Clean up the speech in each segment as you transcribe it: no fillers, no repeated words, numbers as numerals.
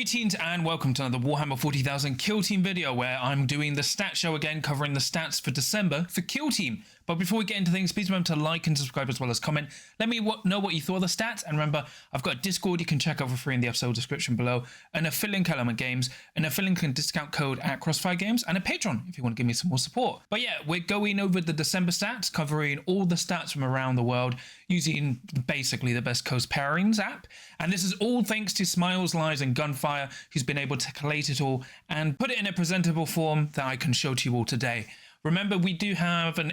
Greetings and welcome to another Warhammer 40,000 Kill Team video where I'm doing the stat show again, covering the stats for December for Kill Team. But before we get into things, please remember to like and subscribe as well as comment. Let me know what you thought of the stats, and remember, I've got a Discord you can check out for free in the episode description below, an affiliate link at Element Games, an affiliate link discount code at Crossfire Games, and a Patreon if you want to give me some more support. But yeah, we're going over the December stats, covering all the stats from around the world using basically the Best Coast Pairings app. And this is all thanks to Smiles, Lies, and Gunfire, who's been able to collate it all and put it in a presentable form that I can show to you all today. Remember, we do have a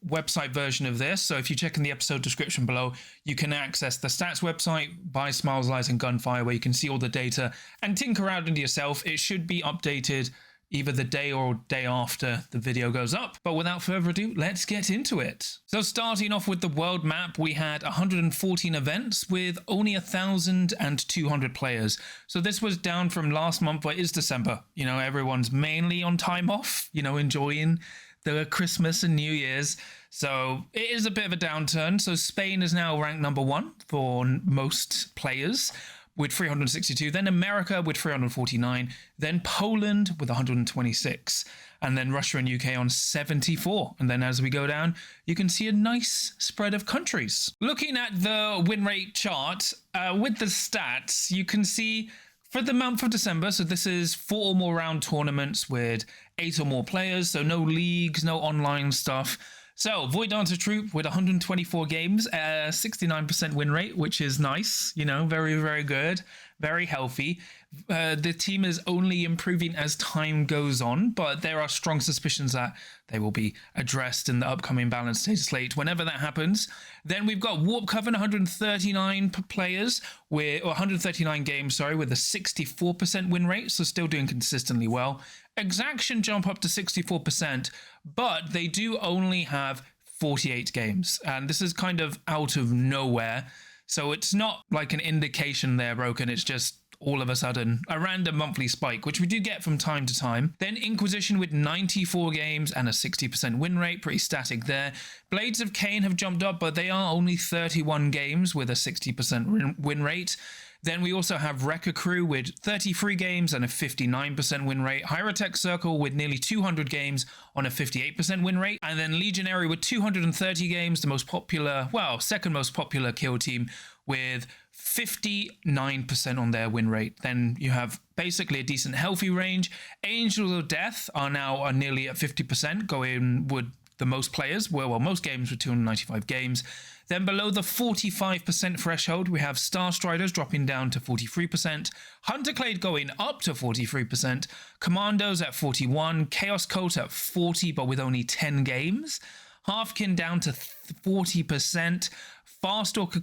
website version of this, so if you check in the episode description below, you can access the stats website by Smiles, Lies, and Gunfire, where you can see all the data and tinker around into yourself. It should be updated either the day or day after the video goes up. But without further ado, let's get into it. So starting off with the world map, we had 114 events with only 1,200 players. So this was down from last month, where it is December. You know, everyone's mainly on time off, you know, enjoying the Christmas and New Year's. So it is a bit of a downturn. So Spain is now ranked number 1 for most players, with 362, then America with 349, then Poland with 126, and then Russia and UK on 74. And then as we go down, you can see a nice spread of countries. Looking at the win rate chart, with the stats, you can see for the month of December, so this is 4 or more round tournaments with 8 or more players, so no leagues, no online stuff. So, Void Dancer Troop with 124 games, 69% win rate, which is nice, you know, very, very good, very healthy. The team is only improving as time goes on, but there are strong suspicions that they will be addressed in the upcoming balanced data slate whenever that happens. Then we've got Warp Coven, 139 players, or 139 games, sorry, with a 64% win rate, so still doing consistently well. Exaction jump up to 64%, but they do only have 48 games, and this is kind of out of nowhere. So it's not like an indication they're broken, it's just all of a sudden a random monthly spike, which we do get from time to time. Then Inquisition with 94 games and a 60% win rate, pretty static there. Blades of Cain have jumped up, but they are only 31 games with a 60% win rate. Then we also have Wrecker Crew with 33 games and a 59% win rate. Hierotech Circle with nearly 200 games on a 58% win rate. And then Legionary with 230 games, the most popular, well, second most popular kill team, with 59% on their win rate. Then you have basically a decent healthy range. Angels of Death are now nearly at 50%, going with the most players, well, most games with 295 games. Then below the 45% threshold, we have Star Striders dropping down to 43%, Hunterclade going up to 43%, Commandos at 41%, Chaos Cult at 40%, but with only 10 games, Halfkin down to 40%, Farstalker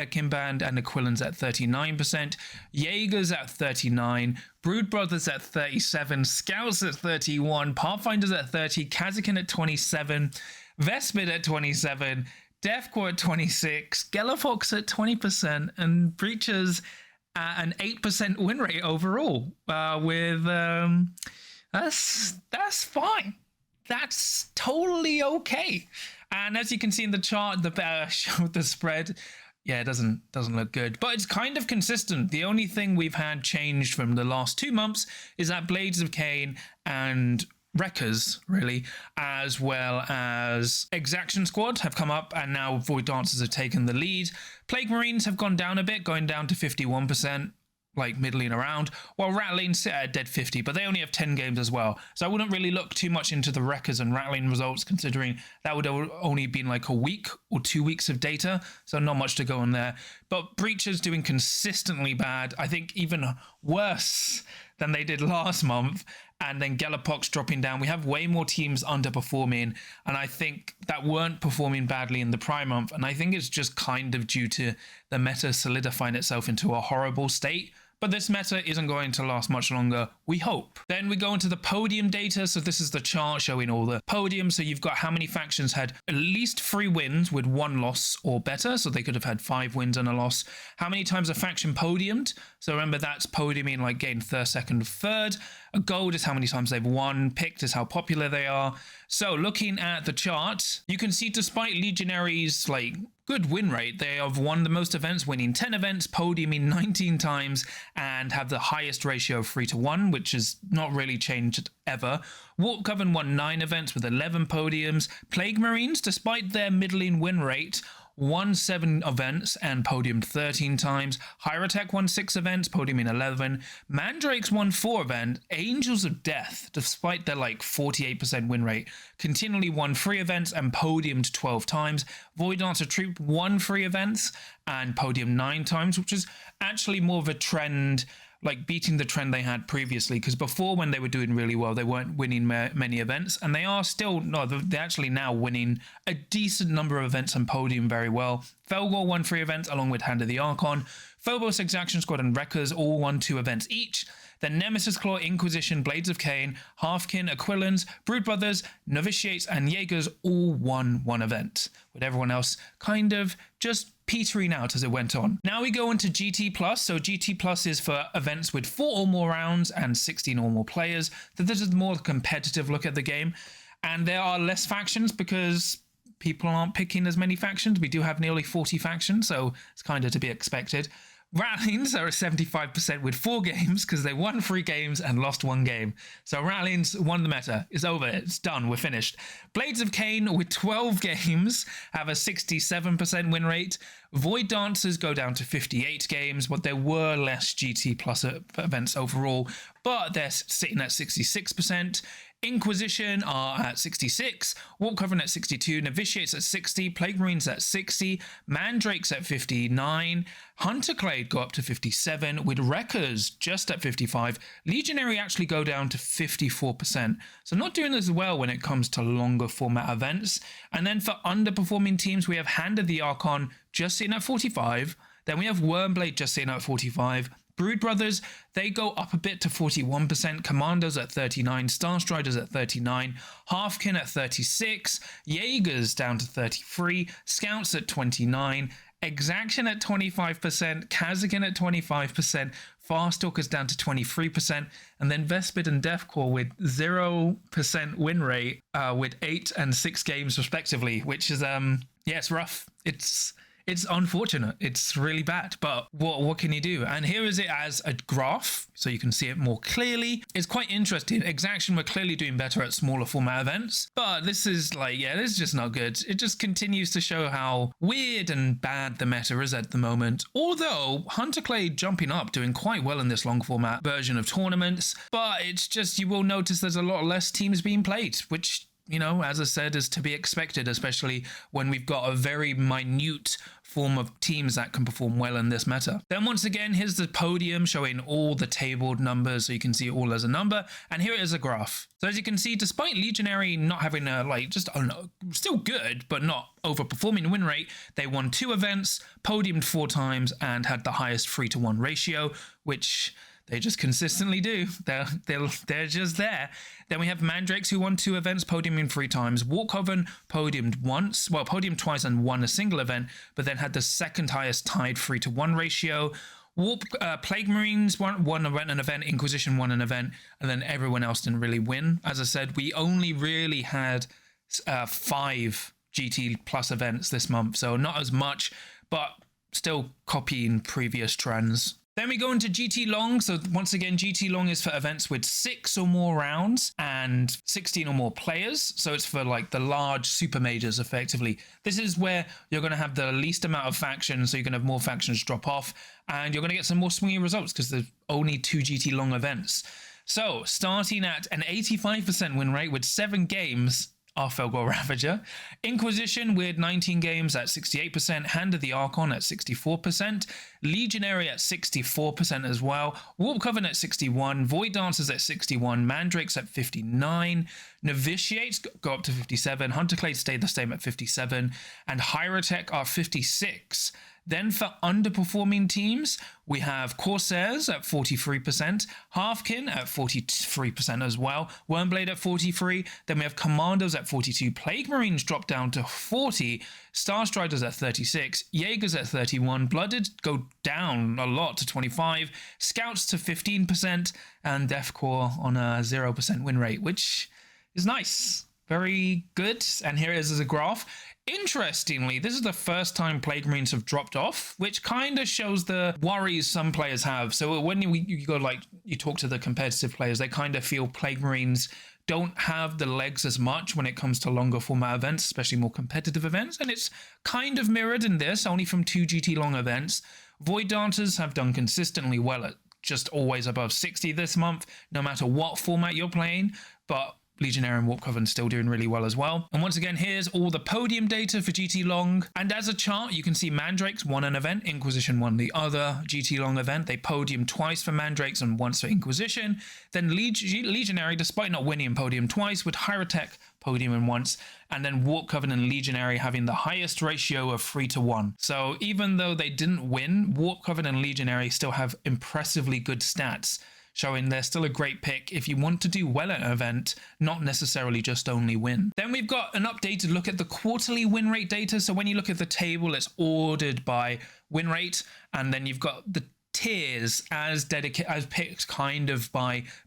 Kinband and Aquilans at 39%, Jaegers at 39%, Brood Brothers at 37%, Scouts at 31%, Pathfinders at 30%, Kazakin at 27%, Vespid at 27%, Deathcore at 26%, Galafox at 20%, and Breachers at an 8% win rate overall. That's fine. That's totally okay. And as you can see in the chart, the spread, yeah, it doesn't look good, but it's kind of consistent. The only thing we've had changed from the last 2 months is that Blades of Cain and Wreckers, really, as well as Exaction Squad have come up, and now Void Dancers have taken the lead. Plague Marines have gone down a bit, going down to 51%, like middling around, while Rattling sit at a dead 50, but they only have 10 games as well. So I wouldn't really look too much into the Wreckers and Rattling results, considering that would have only been like a week or 2 weeks of data, so not much to go on there. But Breachers doing consistently bad, I think even worse than they did last month, and then Galapox dropping down. We have way more teams underperforming, and I think that weren't performing badly in the Prime month, and I think it's just kind of due to the meta solidifying itself into a horrible state. But this meta isn't going to last much longer, we hope. Then we go into the podium data. So this is the chart showing all the podiums. So you've got how many factions had at least 3 wins with 1 loss or better. So they could have had 5 wins and a loss. How many times a faction podiumed? So remember, that's podiuming, like getting first, second, third. A gold is how many times they've won. Picked is how popular they are. So looking at the chart, you can see despite Legionaries like good win rate. They have won the most events, winning 10 events, podiuming 19 times, and have the highest ratio of 3-1, which has not really changed ever. Warp Coven won 9 events with 11 podiums. Plague Marines, despite their middling win rate, won 7 events and podiumed 13 times. Hierotek won 6 events, podiuming 11. Mandrakes won 4 events. Angels of Death, despite their 48% win rate, continually won 3 events and podiumed 12 times. Void Dancer Troop won 3 events and podiumed 9 times, which is actually more of a trend, beating the trend they had previously, because before, when they were doing really well, they weren't winning many events, and they are still, no, they're actually now winning a decent number of events and podium very well. Felgor won 3 events along with Hand of the Archon. Phobos, Exaction Squad, and Wreckers all won 2 events each. Then Nemesis Claw, Inquisition, Blades of Cain, Halfkin, Aquilans, Brood Brothers, Novitiates, and Jaegers all won 1 event, with everyone else kind of just petering out as it went on. Now we go into GT Plus. So GT Plus is for events with 4 or more rounds and 16 or more players. So this is more competitive look at the game. And there are less factions because people aren't picking as many factions. We do have nearly 40 factions, so it's kind of to be expected. Rattlings are at 75% with 4 games because they won 3 games and lost 1 game. So Rattlings won the meta. It's over. It's done. We're finished. Blades of Cain with 12 games have a 67% win rate. Void Dancers go down to 58 games, but there were less GT Plus events overall, but they're sitting at 66%. Inquisition are at 66, Warp Coven at 62, Novitiates at 60, Plague Marines at 60, Mandrakes at 59, Hunterclade go up to 57, with Wreckers just at 55. Legionary actually go down to 54%, so not doing as well when it comes to longer format events. And then for underperforming teams, we have Hand of the Archon just sitting at 45, then we have Wormblade just sitting at 45, Brood Brothers, they go up a bit to 41%, Commandos at 39, Starstriders at 39, Halfkin at 36, Jaegers down to 33, Scouts at 29, Exaction at 25%, Kazakin at 25%, Farstalkers down to 23%, and then Vespid and Deathcore with 0% win rate with 8 and 6 games respectively, which is, yeah, it's rough. It's unfortunate. It's really bad, but what can you do? And here is it as a graph, so you can see it more clearly. It's quite interesting. Exaction were clearly doing better at smaller format events, but this is this is just not good. It just continues to show how weird and bad the meta is at the moment. Although Hunterclade jumping up, doing quite well in this long format version of tournaments, but it's just, you will notice there's a lot less teams being played, which, as I said, is to be expected, especially when we've got a very minute form of teams that can perform well in this meta. Then once again, here's the podium showing all the tabled numbers, so you can see it all as a number, and here it is a graph. So as you can see, despite Legionary not having a, still good, but not overperforming win rate, they won 2 events, podiumed 4 times, and had the highest 3-1 ratio, which they just consistently do. They're just there. Then we have Mandrakes, who won 2 events, podiuming 3 times. Warp Coven podiumed once, podiumed twice and won a single event, but then had the second highest tied 3-1 ratio. Plague Marines won an event, Inquisition won an event, and then everyone else didn't really win. As I said, we only really had 5 GT Plus events this month, so not as much, but still copying previous trends. Then we go into GT Long. So once again, GT Long is for events with 6 or more rounds and 16 or more players. So it's for the large super majors effectively. This is where you're going to have the least amount of factions, so you're going to have more factions drop off, and you're going to get some more swingy results because there's only 2 GT Long events. So starting at an 85% win rate with 7 games, our Felgor Ravager. Inquisition with 19 games at 68%, Hand of the Archon at 64%, Legionary at 64% as well, Warp Coven at 61, Void Dancers at 61, Mandrakes at 59, Novitiates go up to 57, Hunterclade stayed the same at 57, and Hierotek are 56. Then for underperforming teams, we have Corsairs at 43%, Halfkin at 43% as well, Wormblade at 43%, then we have Commandos at 42%, Plague Marines drop down to 40%, Starstriders at 36%, Jaegers at 31%, Blooded go down a lot to 25%, Scouts to 15%, and Deathcore on a 0% win rate, which is nice. Very good. And here it is as a graph. Interestingly, this is the first time Plague Marines have dropped off, which kind of shows the worries some players have. So when you go, like, you talk to the competitive players, they kind of feel Plague Marines don't have the legs as much when it comes to longer format events, especially more competitive events. And it's kind of mirrored in this, only from 2 GT long events. Void Dancers have done consistently well at just always above 60 this month, no matter what format you're playing. But Legionary and Warp Coven still doing really well as well. And once again, here's all the podium data for GT Long. And as a chart, you can see Mandrakes won an event, Inquisition won the other GT Long event. They podium twice for Mandrakes and once for Inquisition. Then Legionary, despite not winning podium twice, with Hierotek podiuming once. And then Warp Coven and Legionary having the highest ratio of 3-1. So even though they didn't win, Warp Coven and Legionary still have impressively good stats, showing they're still a great pick if you want to do well at an event, not necessarily just only win. Then we've got an updated look at the quarterly win rate data. So when you look at the table, it's ordered by win rate, and then you've got the tiers as picked kind of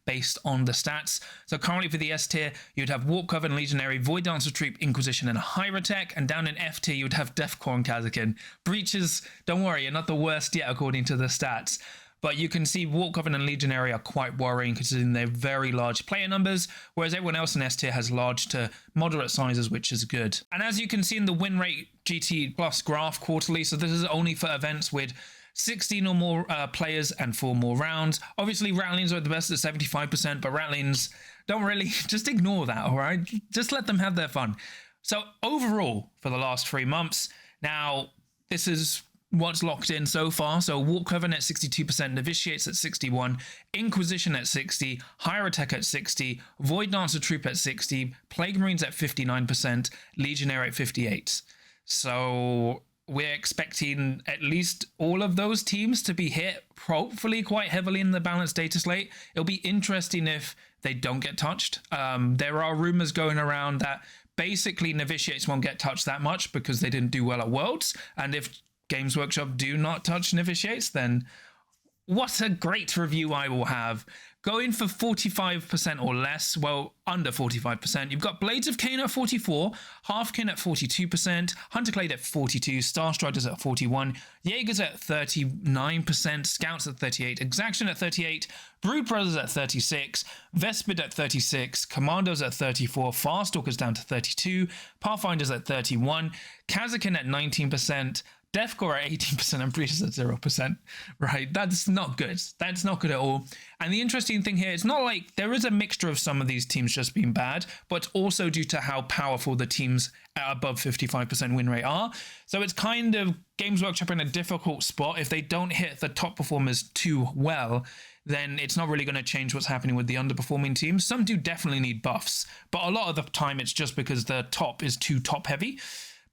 based on the stats. So currently for the S tier, you'd have Warp Coven, Legionary, Void Dancer Troop, Inquisition, and Hierotek. And down in F tier, you'd have Deathcore and Kazakin. Breaches, don't worry, you're not the worst yet according to the stats. But you can see Warp Coven and Legionary are quite worrying considering they're very large player numbers, whereas everyone else in S tier has large to moderate sizes, which is good. And as you can see in the win rate GT Plus graph quarterly, so this is only for events with 16 or more players and 4 more rounds. Obviously, Rattlings are the best at 75%, but Rattlings don't really, just ignore that, all right? Just let them have their fun. So overall, for the last 3 months, now this is what's locked in so far. So Warp Coven at 62%, Novitiates at 61, Inquisition at 60, Hierotek at 60, Void Dancer Troop at 60, Plague Marines at 59%, Legionary at 58. So we're expecting at least all of those teams to be hit, hopefully quite heavily in the balanced data slate. It'll be interesting if they don't get touched. There are rumors going around that basically Novitiates won't get touched that much because they didn't do well at Worlds, and if Games Workshop do not touch Novitiates, then what a great review I will have. Going for 45% or less, well, under 45%, you've got Blades of Cain at 44, Halfkin at 42%, Hunterclade at 42, Starstriders at 41, Jaegers at 39%, Scouts at 38, Exaction at 38, Brood Brothers at 36, Vespid at 36, Commandos at 34, Farstalkers down to 32, Pathfinders at 31, Kazakin at 19%, Deathcore at 18% and Breaches at 0%, right? That's not good. That's not good at all. And the interesting thing here, it's not like there is a mixture of some of these teams just being bad, but also due to how powerful the teams at above 55% win rate are. So it's kind of Games Workshop in a difficult spot. If they don't hit the top performers too well, then it's not really going to change what's happening with the underperforming teams. Some do definitely need buffs, but a lot of the time it's just because the top is too top heavy.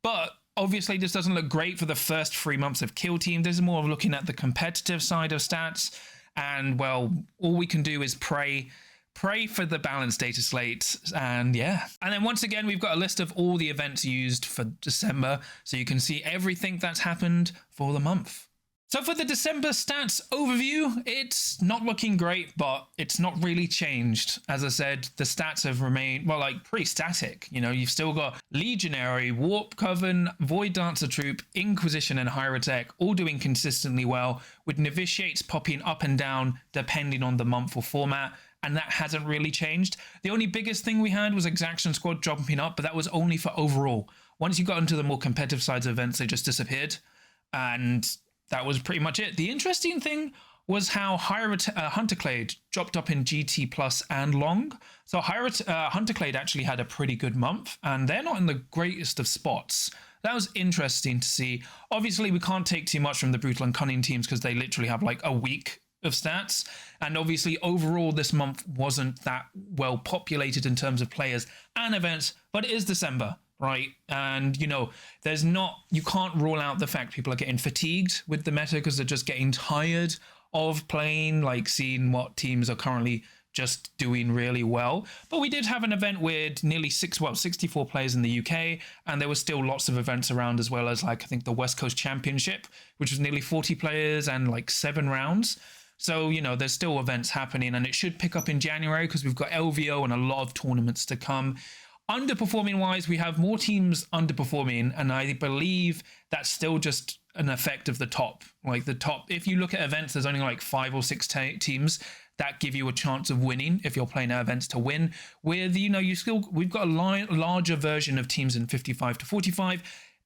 But obviously, this doesn't look great for the first 3 months of Kill Team. This is more of looking at the competitive side of stats. And, well, all we can do is pray for the balanced data slate. And, yeah. And then once again, we've got a list of all the events used for December. So you can see everything that's happened for the month. So for the December stats overview, it's not looking great, but it's not really changed. As I said, the stats have remained, well, like pretty static. You know, you've still got Legionary, Warp Coven, Void Dancer Troop, Inquisition, and Hierotek all doing consistently well, with Novitiates popping up and down depending on the month or format. And that hasn't really changed. The only biggest thing we had was Exaction Squad jumping up, but that was only for overall. Once you got into the more competitive sides of events, they just disappeared. And that was pretty much it. The interesting thing was how Hunterclade dropped up in GT Plus and Long. So Hunterclade actually had a pretty good month, and they're not in the greatest of spots. That was interesting to see. Obviously, we can't take too much from the Brutal and Cunning teams because they literally have like a week of stats. And obviously, overall, this month wasn't that well populated in terms of players and events, but it is December. Right. And, you know, you can't rule out the fact people are getting fatigued with the meta because they're just getting tired of playing, like seeing what teams are currently just doing really well. But we did have an event with nearly 64 players in the UK, and there was still lots of events around as well as, like, I think the West Coast Championship, which was nearly 40 players and like 7 rounds. So, you know, there's still events happening, and it should pick up in January because we've got LVO and a lot of tournaments to come. Underperforming wise, we have more teams underperforming, and I believe that's still just an effect of the top. Like the top, if you look at events, there's only like 5 or 6 teams that give you a chance of winning if you're playing at events to win. With, you know, we've got a larger version of teams in 55 to 45.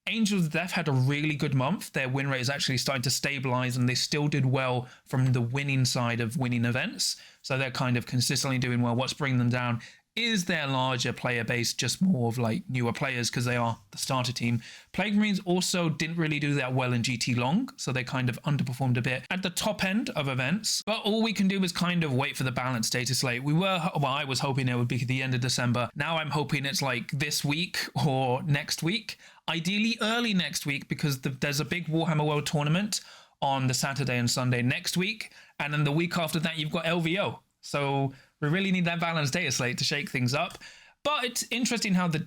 Angels of Death had a really good month. Their win rate is actually starting to stabilize, and they still did well from the winning side of winning events. So they're kind of consistently doing well. What's bringing them down is their larger player base, just more of like newer players because they are the starter team. Plague Marines also didn't really do that well in GT Long, so they kind of underperformed a bit at the top end of events. But all we can do is kind of wait for the balanced data slate. I was hoping it would be the end of December. Now I'm hoping it's like this week or next week. Ideally early next week, because there's a big Warhammer World Tournament on the Saturday and Sunday next week. And then the week after that, you've got LVO. So we really need that balanced data slate to shake things up. But it's interesting how the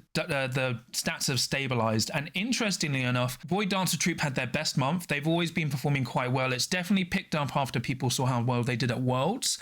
stats have stabilized. And interestingly enough, Void Dancer Troop had their best month. They've always been performing quite well. It's definitely picked up after people saw how well they did at Worlds.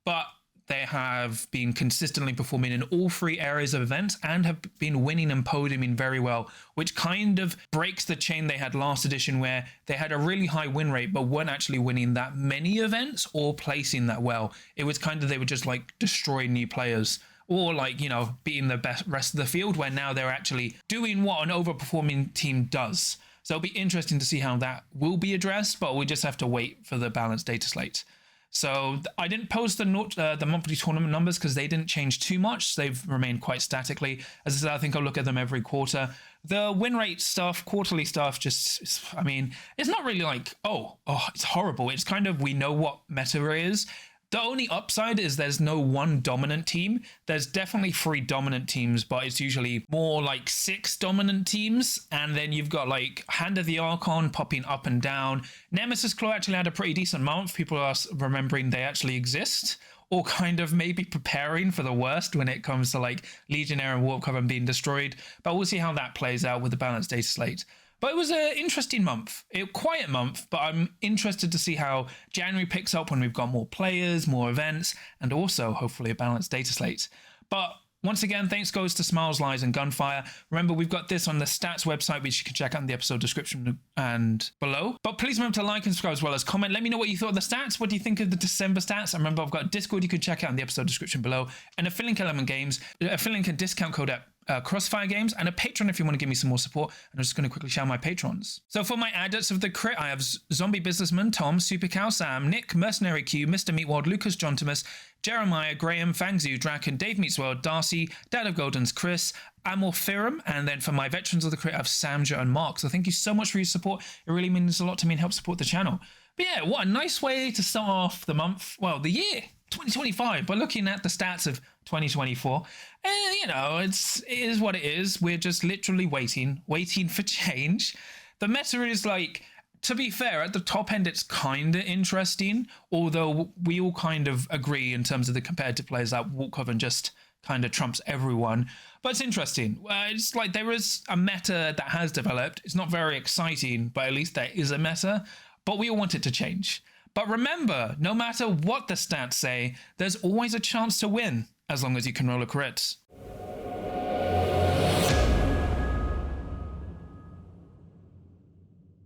But they have been consistently performing in all 3 areas of events and have been winning and podiuming very well, which kind of breaks the chain they had last edition where they had a really high win rate but weren't actually winning that many events or placing that well. It was kind of, they were just like destroying new players or like, you know, beating the best rest of the field, where now they're actually doing what an overperforming team does. So it'll be interesting to see how that will be addressed, but we just have to wait for the balanced data slate. So I didn't post the monthly tournament numbers because they didn't change too much. They've remained quite statically. As I said, I think I'll look at them every quarter. The win rate stuff, quarterly stuff, just, I mean, it's not really like, oh, it's horrible. It's kind of, we know what meta is. The only upside is there's no one dominant team. There's definitely 3 dominant teams, but it's usually more like 6 dominant teams. And then you've got like Hand of the Archon popping up and down. Nemesis Claw actually had a pretty decent month. People are remembering they actually exist, or kind of maybe preparing for the worst when it comes to like Legionnaire and Warp Coven being destroyed. But we'll see how that plays out with the balanced data slate. But it was an interesting month, a quiet month, but I'm interested to see how January picks up when we've got more players, more events, and also hopefully a balanced data slate. But once again, thanks goes to Smiles, Lies, and Gunfire. Remember, we've got this on the stats website, which you can check out in the episode description and below. But please remember to like and subscribe as well as comment. Let me know what you thought of the stats. What do you think of the December stats? And remember, I've got Discord you can check out in the episode description below, and affiliate Element Games, affiliate and discount code at Crossfire Games, and a Patreon if you want to give me some more support. And I'm just going to quickly shout my patrons. So for my adepts of the crit, I have Zombie Businessman, Tom, Super Cow, Sam, Nick, Mercenary Q, Mr. Meatwad, Lucas, John Thomas, Jeremiah, Graham, Fangzu, Draken, Dave Meatsworld, Darcy, Dad of Golden's, Chris, Amorphirum, and then for my veterans of the crit, I have Samja and Mark. So thank you so much for your support. It really means a lot to me and helps support the channel. But yeah, what a nice way to start off the month, well, the year 2025, by looking at the stats of 2024. And you know, it is what it is. We're just literally waiting for change. The meta is like, to be fair, at the top end, it's kind of interesting, although we all kind of agree in terms of the competitive players that Warp Coven just kind of trumps everyone. But it's interesting. It's like there is a meta that has developed. It's not very exciting, but at least there is a meta. But we all want it to change. But remember, no matter what the stats say, there's always a chance to win, as long as you can roll a crit.